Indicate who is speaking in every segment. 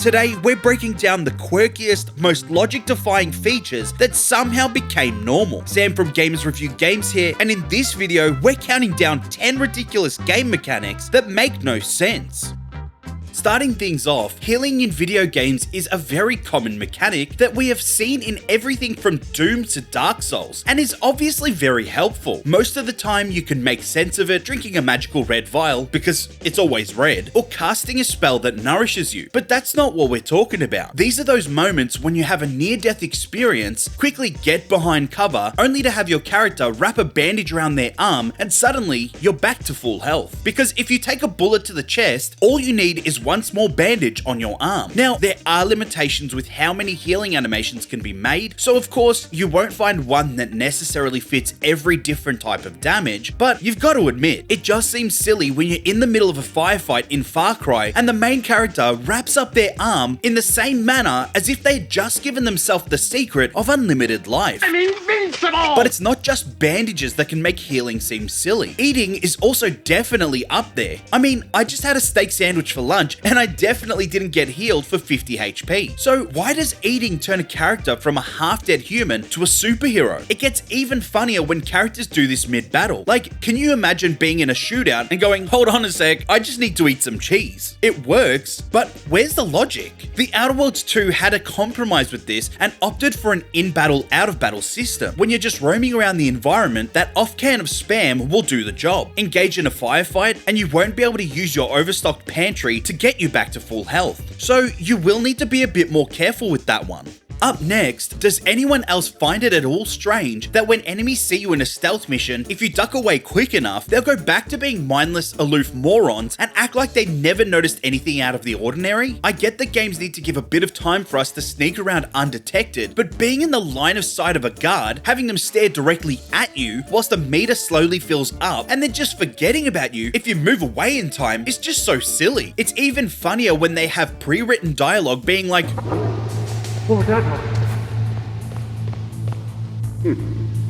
Speaker 1: Today, we're breaking down the quirkiest, most logic-defying features that somehow became normal. Sam from Gamers Review Games here, and in this video, we're counting down 10 ridiculous game mechanics that make no sense. Starting things off, healing in video games is a very common mechanic that we have seen in everything from Doom to Dark Souls, and is obviously very helpful. Most of the time you can make sense of it drinking a magical red vial, because it's always red, or casting a spell that nourishes you, but that's not what we're talking about. These are those moments when you have a near-death experience, quickly get behind cover, only to have your character wrap a bandage around their arm, and suddenly you're back to full health. Because if you take a bullet to the chest, all you need is one small bandage on your arm. Now, there are limitations with how many healing animations can be made, so of course, you won't find one that necessarily fits every different type of damage, but you've got to admit, it just seems silly when you're in the middle of a firefight in Far Cry and the main character wraps up their arm in the same manner as if they'd just given themselves the secret of unlimited life. I'm invincible! But it's not just bandages that can make healing seem silly. Eating is also definitely up there. I mean, I just had a steak sandwich for lunch and I definitely didn't get healed for 50 HP. So why does eating turn a character from a half-dead human to a superhero? It gets even funnier when characters do this mid-battle. Like, can you imagine being in a shootout and going, hold on a sec, I just need to eat some cheese? It works, but where's the logic? The Outer Worlds 2 had a compromise with this and opted for an in-battle, out-of-battle system. When you're just roaming around the environment, that off-can of spam will do the job. Engage in a firefight and you won't be able to use your overstocked pantry to get you back to full health. So you will need to be a bit more careful with that one. Up next, does anyone else find it at all strange that when enemies see you in a stealth mission, if you duck away quick enough, they'll go back to being mindless, aloof morons and act like they never noticed anything out of the ordinary? I get that games need to give a bit of time for us to sneak around undetected, but being in the line of sight of a guard, having them stare directly at you whilst the meter slowly fills up, and then just forgetting about you if you move away in time is just so silly. It's even funnier when they have pre-written dialogue being like, "What was that one?"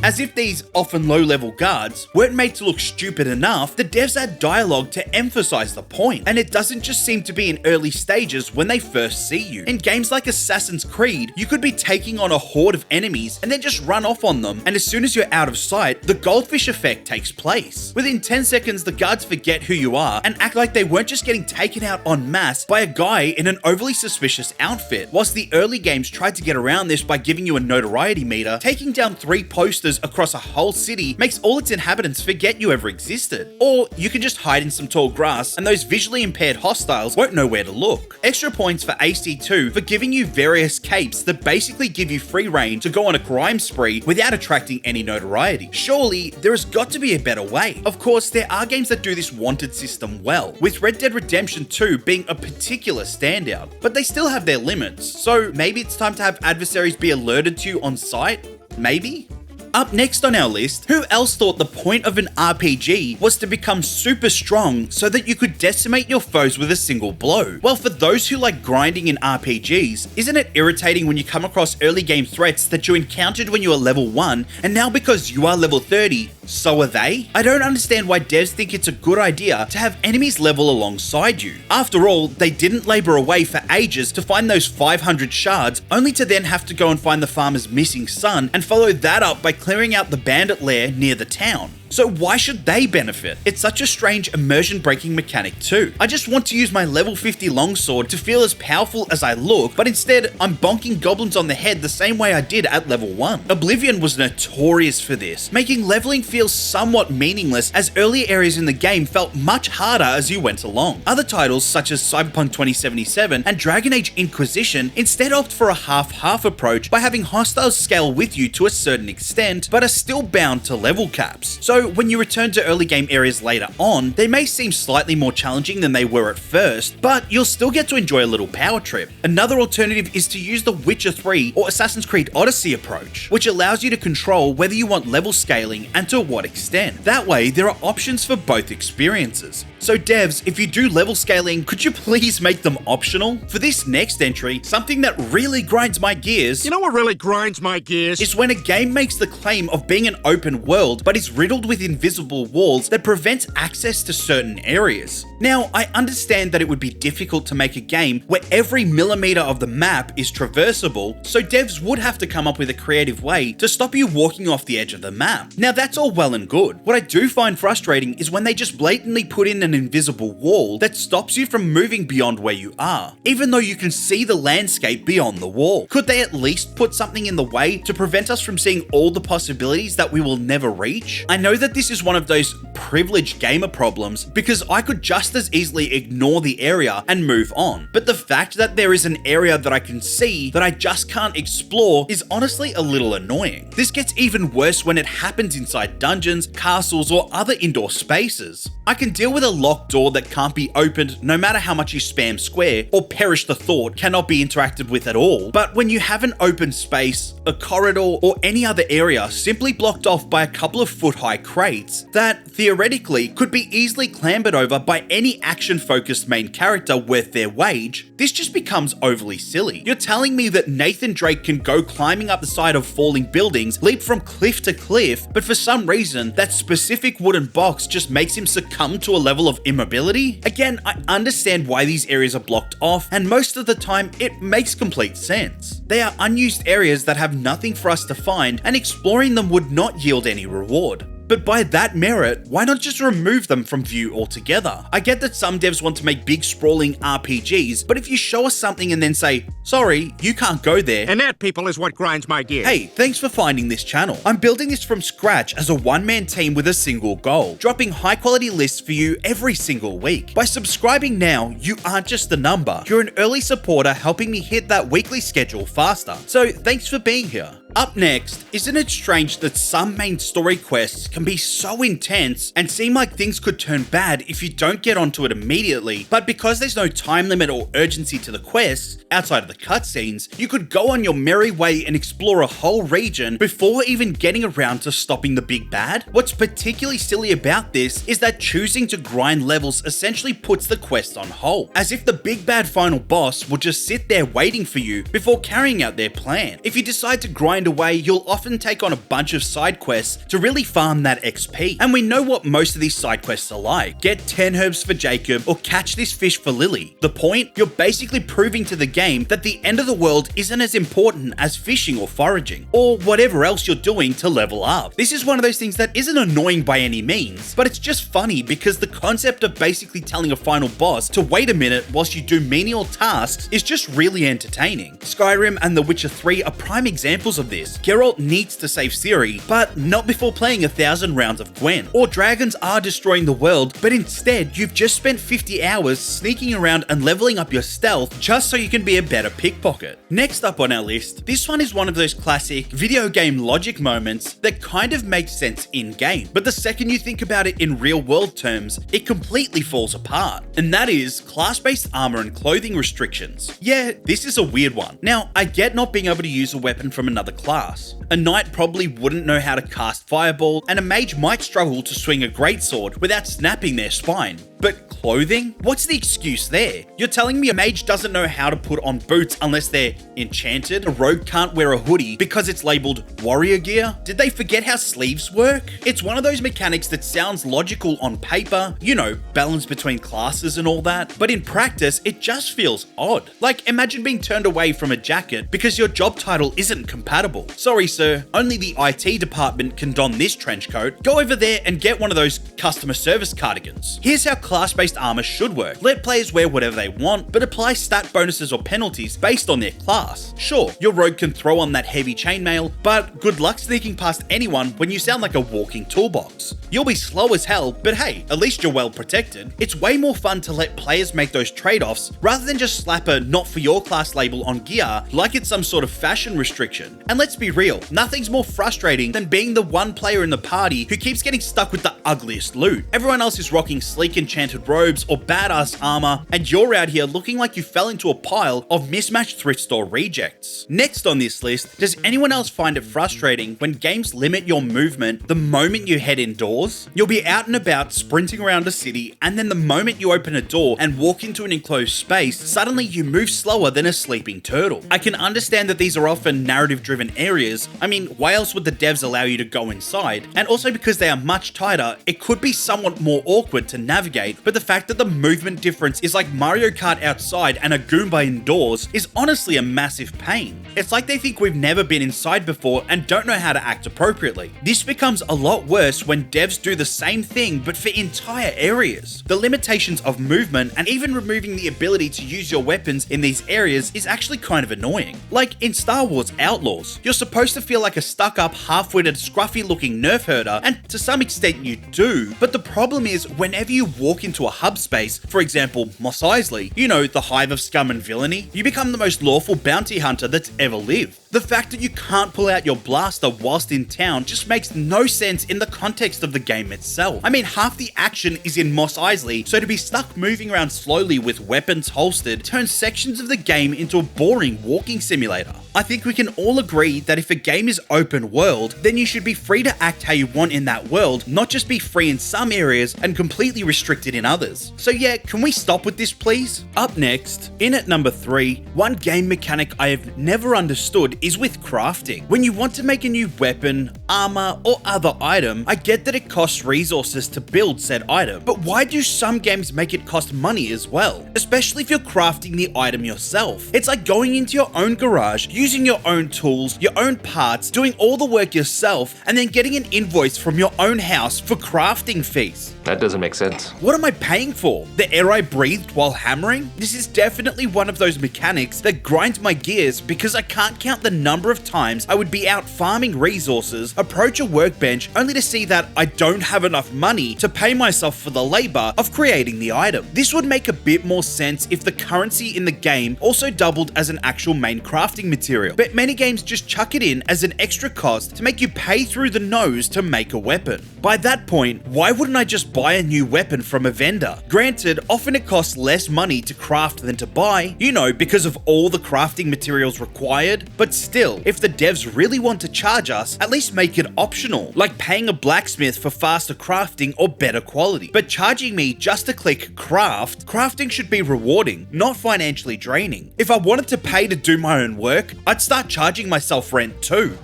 Speaker 1: As if these often low-level guards weren't made to look stupid enough, the devs add dialogue to emphasize the point, and it doesn't just seem to be in early stages when they first see you. In games like Assassin's Creed, you could be taking on a horde of enemies and then just run off on them, and as soon as you're out of sight, the goldfish effect takes place. Within 10 seconds, the guards forget who you are and act like they weren't just getting taken out en masse by a guy in an overly suspicious outfit. Whilst the early games tried to get around this by giving you a notoriety meter, taking down 3 posters across a whole city makes all its inhabitants forget you ever existed. Or you can just hide in some tall grass and those visually impaired hostiles won't know where to look. Extra points for AC2 for giving you various capes that basically give you free reign to go on a crime spree without attracting any notoriety. Surely, there has got to be a better way. Of course, there are games that do this wanted system well, with Red Dead Redemption 2 being a particular standout, but they still have their limits, so maybe it's time to have adversaries be alerted to you on sight? Maybe? Up next on our list, who else thought the point of an RPG was to become super strong so that you could decimate your foes with a single blow? Well, for those who like grinding in RPGs, isn't it irritating when you come across early game threats that you encountered when you were level 1, and now because you are level 30, so are they? I don't understand why devs think it's a good idea to have enemies level alongside you. After all, they didn't labor away for ages to find those 500 shards, only to then have to go and find the farmer's missing son and follow that up by clearing out the bandit lair near the town. So why should they benefit? It's such a strange immersion breaking mechanic too. I just want to use my level 50 longsword to feel as powerful as I look, but instead I'm bonking goblins on the head the same way I did at level 1. Oblivion was notorious for this, making leveling feel somewhat meaningless as early areas in the game felt much harder as you went along. Other titles such as Cyberpunk 2077 and Dragon Age Inquisition instead opt for a half-half approach by having hostiles scale with you to a certain extent, but are still bound to level caps. So when you return to early game areas later on, they may seem slightly more challenging than they were at first, but you'll still get to enjoy a little power trip. Another alternative is to use the Witcher 3 or Assassin's Creed Odyssey approach, which allows you to control whether you want level scaling and to what extent. That way, there are options for both experiences. So devs, if you do level scaling, could you please make them optional? For this next entry, something that really grinds my gears,
Speaker 2: You know what really grinds my gears?
Speaker 1: is when a game makes the claim of being an open world, but is riddled with invisible walls that prevent access to certain areas. Now, I understand that it would be difficult to make a game where every millimeter of the map is traversable, so devs would have to come up with a creative way to stop you walking off the edge of the map. Now, that's all well and good. What I do find frustrating is when they just blatantly put in an invisible wall that stops you from moving beyond where you are, even though you can see the landscape beyond the wall. Could they at least put something in the way to prevent us from seeing all the possibilities that we will never reach? I know that this is one of those privileged gamer problems because I could just as easily ignore the area and move on, but the fact that there is an area that I can see that I just can't explore is honestly a little annoying. This gets even worse when it happens inside dungeons, castles, or other indoor spaces. I can deal with a locked door that can't be opened no matter how much you spam square, or perish the thought cannot be interacted with at all, but when you have an open space, a corridor, or any other area simply blocked off by a couple of foot-high crates that theoretically could be easily clambered over by any action-focused main character worth their wage, this just becomes overly silly. You're telling me that Nathan Drake can go climbing up the side of falling buildings, leap from cliff to cliff, but for some reason, that specific wooden box just makes him succumb to a level of immobility? Again, I understand why these areas are blocked off, and most of the time, it makes complete sense. They are unused areas that have nothing for us to find, and exploring them would not yield any reward. But by that merit, why not just remove them from view altogether? I get that some devs want to make big sprawling RPGs, but if you show us something and then say, sorry, you can't go there.
Speaker 2: And that, people, is what grinds my gears.
Speaker 1: Hey, thanks for finding this channel. I'm building this from scratch as a one-man team with a single goal, dropping high-quality lists for you every single week. By subscribing now, you aren't just a number. You're an early supporter helping me hit that weekly schedule faster. So thanks for being here. Up next, isn't it strange that some main story quests can be so intense and seem like things could turn bad if you don't get onto it immediately, but because there's no time limit or urgency to the quests, outside of the cutscenes, you could go on your merry way and explore a whole region before even getting around to stopping the big bad? What's particularly silly about this is that choosing to grind levels essentially puts the quest on hold, as if the big bad final boss will just sit there waiting for you before carrying out their plan. If you decide to grind away, you'll often take on a bunch of side quests to really farm that XP. And we know what most of these side quests are like. Get 10 herbs for Jacob or catch this fish for Lily. The point? You're basically proving to the game that the end of the world isn't as important as fishing or foraging, or whatever else you're doing to level up. This is one of those things that isn't annoying by any means, but it's just funny because the concept of basically telling a final boss to wait a minute whilst you do menial tasks is just really entertaining. Skyrim and The Witcher 3 are prime examples of this. Geralt needs to save Ciri, but not before playing 1,000 rounds of Gwen. Or dragons are destroying the world, but instead you've just spent 50 hours sneaking around and leveling up your stealth just so you can be a better pickpocket. Next up on our list, this one is one of those classic video game logic moments that kind of makes sense in-game, but the second you think about it in real-world terms, it completely falls apart. And that is class-based armor and clothing restrictions. Yeah, this is a weird one. Now, I get not being able to use a weapon from another class. A knight probably wouldn't know how to cast Fireball, and a mage might struggle to swing a greatsword without snapping their spine. But clothing? What's the excuse there? You're telling me a mage doesn't know how to put on boots unless they're enchanted? A rogue can't wear a hoodie because it's labeled warrior gear? Did they forget how sleeves work? It's one of those mechanics that sounds logical on paper, you know, balance between classes and all that, but in practice, it just feels odd. Like, imagine being turned away from a jacket because your job title isn't compatible. Sorry, sir, only the IT department can don this trench coat. Go over there and get one of those customer service cardigans. Here's how class-based armor should work. Let players wear whatever they want, but apply stat bonuses or penalties based on their class. Sure, your rogue can throw on that heavy chainmail, but good luck sneaking past anyone when you sound like a walking toolbox. You'll be slow as hell, but hey, at least you're well protected. It's way more fun to let players make those trade-offs rather than just slap a not for your class label on gear like it's some sort of fashion restriction. And let's be real, nothing's more frustrating than being the one player in the party who keeps getting stuck with the ugliest loot. Everyone else is rocking sleek enchanted robes or badass armor, and you're out here looking like you fell into a pile of mismatched thrift store rejects. Next on this list, does anyone else find it frustrating when games limit your movement the moment you head indoors? You'll be out and about sprinting around a city, and then the moment you open a door and walk into an enclosed space, suddenly you move slower than a sleeping turtle. I can understand that these are often narrative-driven areas. I mean, why else would the devs allow you to go inside? And also because they are much tighter, it could be somewhat more awkward to navigate, but the fact that the movement difference is like Mario Kart outside and a Goomba indoors is honestly a massive pain. It's like they think we've never been inside before and don't know how to act appropriately. This becomes a lot worse when devs do the same thing but for entire areas. The limitations of movement and even removing the ability to use your weapons in these areas is actually kind of annoying. Like in Star Wars Outlaws, you're supposed to feel like a stuck-up, half-witted, scruffy-looking nerf herder, and to some extent you do, but the problem is whenever you walk into a hub space, for example Mos Eisley, you know, the hive of scum and villainy, you become the most lawful bounty hunter that's ever lived. The fact that you can't pull out your blaster whilst in town just makes no sense in the context of the game itself. I mean, half the action is in Mos Eisley, so to be stuck moving around slowly with weapons holstered turns sections of the game into a boring walking simulator. I think we can all agree that if a game is open world, then you should be free to act how you want in that world, not just be free in some areas and completely restricted in others. So yeah, can we stop with this please? Up next, in at number 3, one game mechanic I have never understood is with crafting. When you want to make a new weapon, armor, or other item, I get that it costs resources to build said item, but why do some games make it cost money as well? Especially if you're crafting the item yourself. It's like going into your own garage, using your own tools, your own parts, doing all the work yourself, and then getting an invoice from your own house for crafting fees.
Speaker 3: That doesn't make sense.
Speaker 1: What am I paying for? The air I breathed while hammering? This is definitely one of those mechanics that grinds my gears because I can't count the number of times I would be out farming resources, approach a workbench only to see that I don't have enough money to pay myself for the labor of creating the item. This would make a bit more sense if the currency in the game also doubled as an actual main crafting material, but many games just chuck it in as an extra cost to make you pay through the nose to make a weapon. By that point, why wouldn't I just buy a new weapon from a vendor? Granted, often it costs less money to craft than to buy, you know, because of all the crafting materials required, but still, if the devs really want to charge us, at least make it optional, like paying a blacksmith for faster crafting or better quality. But charging me just to click craft, crafting should be rewarding, not financially draining. If I wanted to pay to do my own work, I'd start charging myself rent too.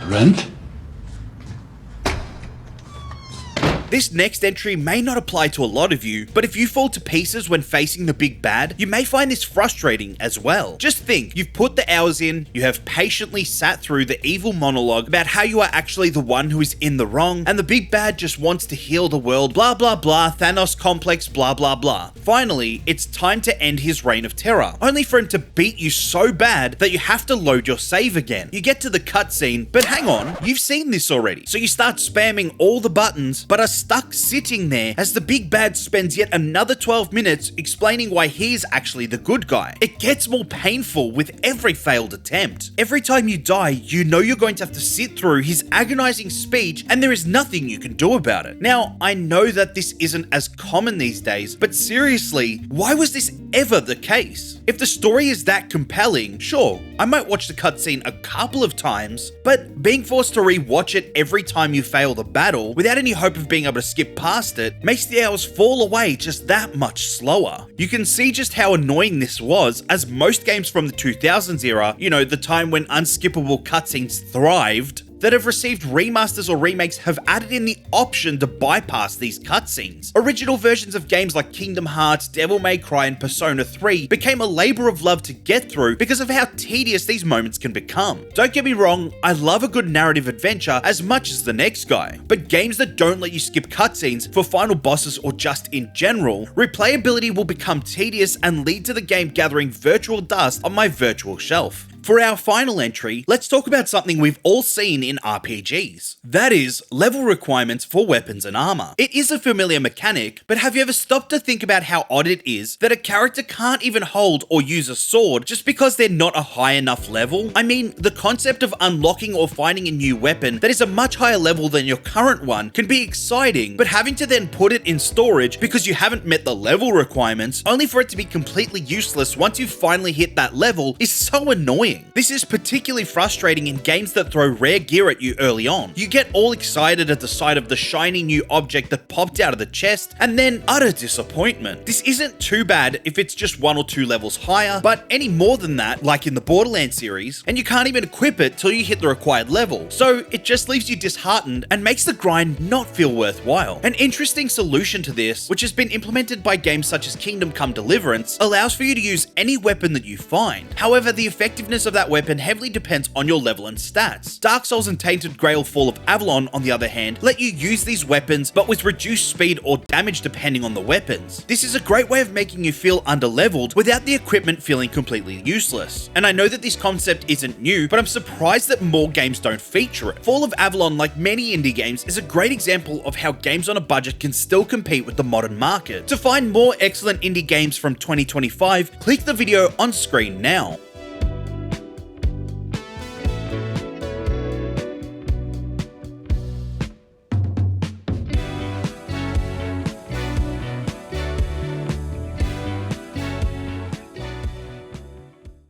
Speaker 4: Rent?
Speaker 1: This next entry may not apply to a lot of you, but if you fall to pieces when facing the big bad, you may find this frustrating as well. Just think, you've put the hours in, you have patiently sat through the evil monologue about how you are actually the one who is in the wrong, and the big bad just wants to heal the world, blah blah blah, Thanos complex, blah blah blah. Finally, it's time to end his reign of terror, only for him to beat you so bad that you have to load your save again. You get to the cutscene, but hang on, you've seen this already. So you start spamming all the buttons, but are stuck sitting there as the big bad spends yet another 12 minutes explaining why he's actually the good guy. It gets more painful with every failed attempt. Every time you die, you know you're going to have to sit through his agonizing speech and there is nothing you can do about it. Now, I know that this isn't as common these days, but seriously, why was this ever the case? If the story is that compelling, sure, I might watch the cutscene a couple of times, but being forced to re-watch it every time you fail the battle without any hope of being able to skip past it makes the hours fall away just that much slower. You can see just how annoying this was, as most games from the 2000s era, you know, the time when unskippable cutscenes thrived, that have received remasters or remakes have added in the option to bypass these cutscenes. Original versions of games like Kingdom Hearts, Devil May Cry, and Persona 3 became a labor of love to get through because of how tedious these moments can become. Don't get me wrong, I love a good narrative adventure as much as the next guy, but games that don't let you skip cutscenes for final bosses or just in general, replayability will become tedious and lead to the game gathering virtual dust on my virtual shelf. For our final entry, let's talk about something we've all seen in RPGs. That is, level requirements for weapons and armor. It is a familiar mechanic, but have you ever stopped to think about how odd it is that a character can't even hold or use a sword just because they're not a high enough level? I mean, the concept of unlocking or finding a new weapon that is a much higher level than your current one can be exciting, but having to then put it in storage because you haven't met the level requirements, only for it to be completely useless once you've finally hit that level, is so annoying. This is particularly frustrating in games that throw rare gear at you early on. You get all excited at the sight of the shiny new object that popped out of the chest, and then utter disappointment. This isn't too bad if it's just 1 or 2 levels higher, but any more than that, like in the Borderlands series, and you can't even equip it till you hit the required level. So it just leaves you disheartened and makes the grind not feel worthwhile. An interesting solution to this, which has been implemented by games such as Kingdom Come Deliverance, allows for you to use any weapon that you find. However, the effectiveness of that weapon heavily depends on your level and stats. Dark Souls and Tainted Grail Fall of Avalon, on the other hand, let you use these weapons but with reduced speed or damage depending on the weapons. This is a great way of making you feel underleveled without the equipment feeling completely useless. And I know that this concept isn't new, but I'm surprised that more games don't feature it. Fall of Avalon, like many indie games, is a great example of how games on a budget can still compete with the modern market. To find more excellent indie games from 2025, click the video on screen now.